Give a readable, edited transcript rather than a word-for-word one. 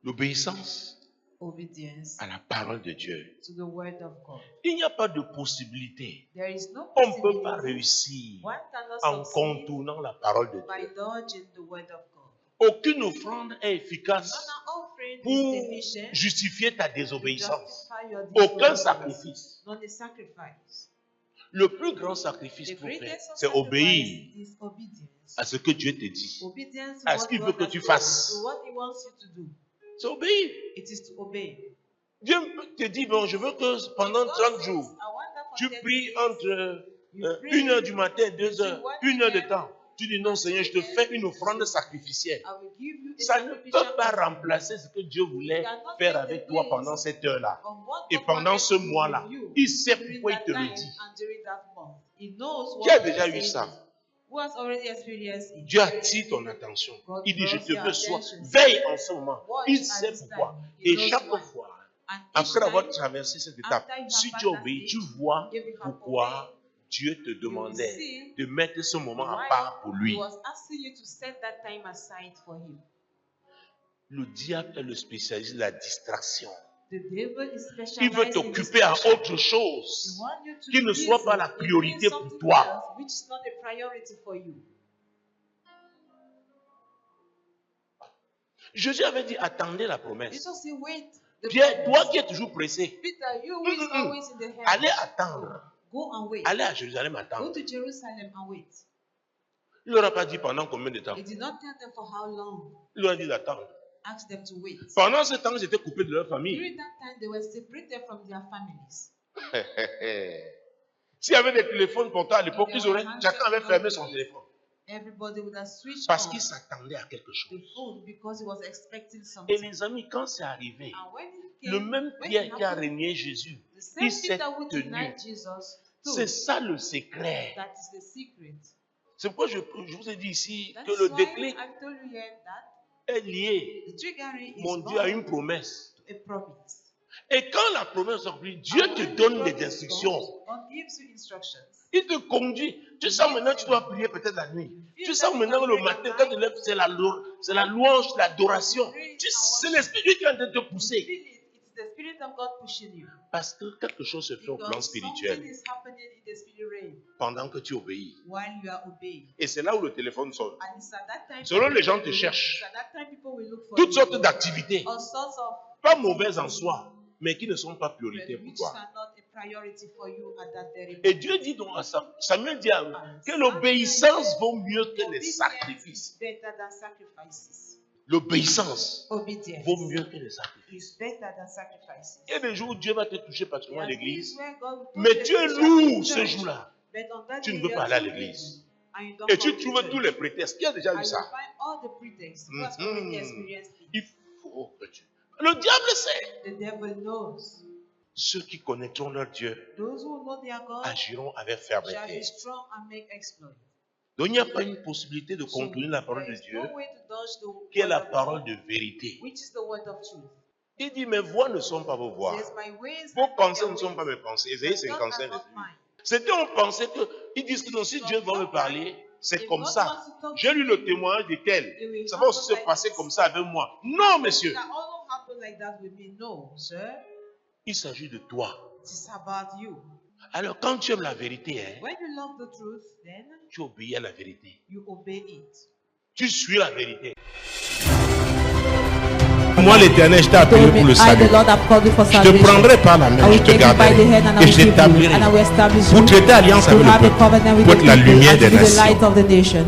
L'obéissance Obedience à la parole de Dieu. to the word of God. Il n'y a pas de possibilité. There is no On ne peut pas possibility. réussir One cannot en succeed contournant la parole de by Dieu. dodging the word of God. Aucune offrande est efficace None offering pour is sufficient justifier ta to désobéissance. justify your Aucun disobedience. sacrifice. Not a sacrifice. Le plus grand sacrifice The pour faire, greatest of c'est obéir sacrifice is obedience. à ce que Dieu te dit. Obedience À to ce what qu'il veut God que has tu told fasses. you, to what He wants you to do. C'est obéir. It is to obey. Dieu te dit, bon, je veux que pendant God 30 says, jours, I want that for tu 30 pries days. entre You pray 1 heure du matin, 2 heures, between 1 heure de 1 p.m. temps. Tu dis non, Seigneur, je te fais une offrande sacrificielle. I will give you a Ça ne sacrificial peut pas offering. remplacer ce que Dieu voulait Cannot faire take avec the toi place pendant cette heure-là. of what Et God pendant wanted ce to do mois-là, with you il sait during pourquoi il that te le time dit. and during that month. He knows Qui a what déjà he's vu saying. ça? Who has already experienced it? Dieu attire ton attention. God Il dit, je draws te your veux, sois, attention. veille en ce moment. Watch Il at sait this pourquoi. time. He Et knows chaque why. fois, And each après avoir time, traversé cette étape, after you si have tu passed obéis, that tu stage, vois if you have pourquoi obeyed, Dieu te demandait see de mettre ce moment à why part pour lui. He was asking you to set that time aside for Him. Le diable est le spécialiste de la distraction. The devil is Il veut specialized in t'occuper à distraction. autre He chose wants you to qui ne be soit pas busy la in priorité doing pour something toi. else which is not a priority for you. Jésus avait dit, attendez la promesse. Jesus said, wait. The Pierre, toi promise. qui es toujours pressé, Peter, you who is always in the heaven. allez attendre. Go and wait. Allez à Jérusalem Go attendre. to Jerusalem and wait. Il ne leur a pas dit pendant combien de temps. He did not tell them for how long. Il leur a dit d'attendre. Ask them to wait. Pendant ce temps, ils étaient coupés de leur famille. During that time, they were separated from their families. S'il y avait des téléphones portables à l'époque, chacun avait fermé son téléphone. Everybody would have switched Parce off qu'il s'attendait à quelque the chose. phone because he was expecting Et something. les amis, quand c'est arrivé, And when it le came, même when Pierre it qui a happened, régné Jésus, the same il s'est Peter who tenu. denied Jesus C'est too. ça le secret. That is the secret. C'est pourquoi je vous ai dit ici That's que le why déclic I told you here that est lié, the triggering is mon Dieu, à une bound promesse. to a promise. Et quand la promesse est remplie, Dieu And te when the donne promise des instructions. comes, God gives you instructions. Il te conduit. Tu sens maintenant que tu dois prier peut-être la nuit. Tu sens maintenant que le matin, quand tu te lèves, c'est la louange, l'adoration. C'est l'Esprit qui est en train de te pousser. Feel it. It's the Spirit of God pushing you. Parce que quelque chose se fait au plan Because something spirituel is happening in the spirit realm pendant que tu obéis. while you are obeying. Et c'est là où le téléphone sonne. And it's at that time Selon les gens te people will- cherchent. it's at that time people will look for Toutes you. sortes d'activités, All sorts of pas mauvaises en soi, mais qui ne sont pas prioritaires pour which toi. are not a priority for you at that very Et moment. Dieu dit donc à Samuel dit que l'obéissance vaut mieux que les Obedience sacrifices. is better than sacrifices. L'obéissance Obedience vaut mieux que les sacrifices. is better than sacrifices. Il y a des jours où Dieu va te toucher particulièrement à There are l'église, days where God will mais touch tu the es church lourd in ce church, jour-là. but on that Tu day ne veux you pas are aller à too l'église. busy and you don't Et tu come to trouves church. tous les prétextes. Qui a déjà And vu you ça? find all the pretexts. Who has already experienced it? Il faut que tu... Le diable sait. The devil knows. Ceux qui connaîtront leur Dieu Those who know their God agiront avec shall fermeté. be strong and make exploits. Donc il n'y a pas une possibilité de So, contourner la parole de there is Dieu, no way to dodge the qui est word la of parole God, de vérité. which is the word of truth. Il dit, mes voix ne sont pas vos voix. Says, my ways Vos are not pensées your ne sont ways. pas mes pensées. My Ésaïe thoughts are 55, not verset 8. mine. C'était on pensait que, ils disent que non, si Dieu va me parler, c'est If comme God ça. wants to talk J'ai to lu you, le témoignage de tel. it will Ça va aussi se happen like passer this. comme ça avec moi. Non, monsieur. That all don't happen like that with me. No, sir. Il s'agit de toi. It's about you. Alors, quand tu aimes la vérité, hein, When you love the truth, then tu obéis à la vérité. you obey it. Tu suis la vérité. Moi, l'Éternel, je t'ai appelé Told me, pour le I, salut. the Lord, have called you for Je te salvation. prendrai par la I main, will je te take you by garderai the hand and I et will je keep you, t'établirai and I will establish pour you, traiter alliance to avec le have a peuple, covenant with pour the être la people lumière and to des be the light nations. of the nation.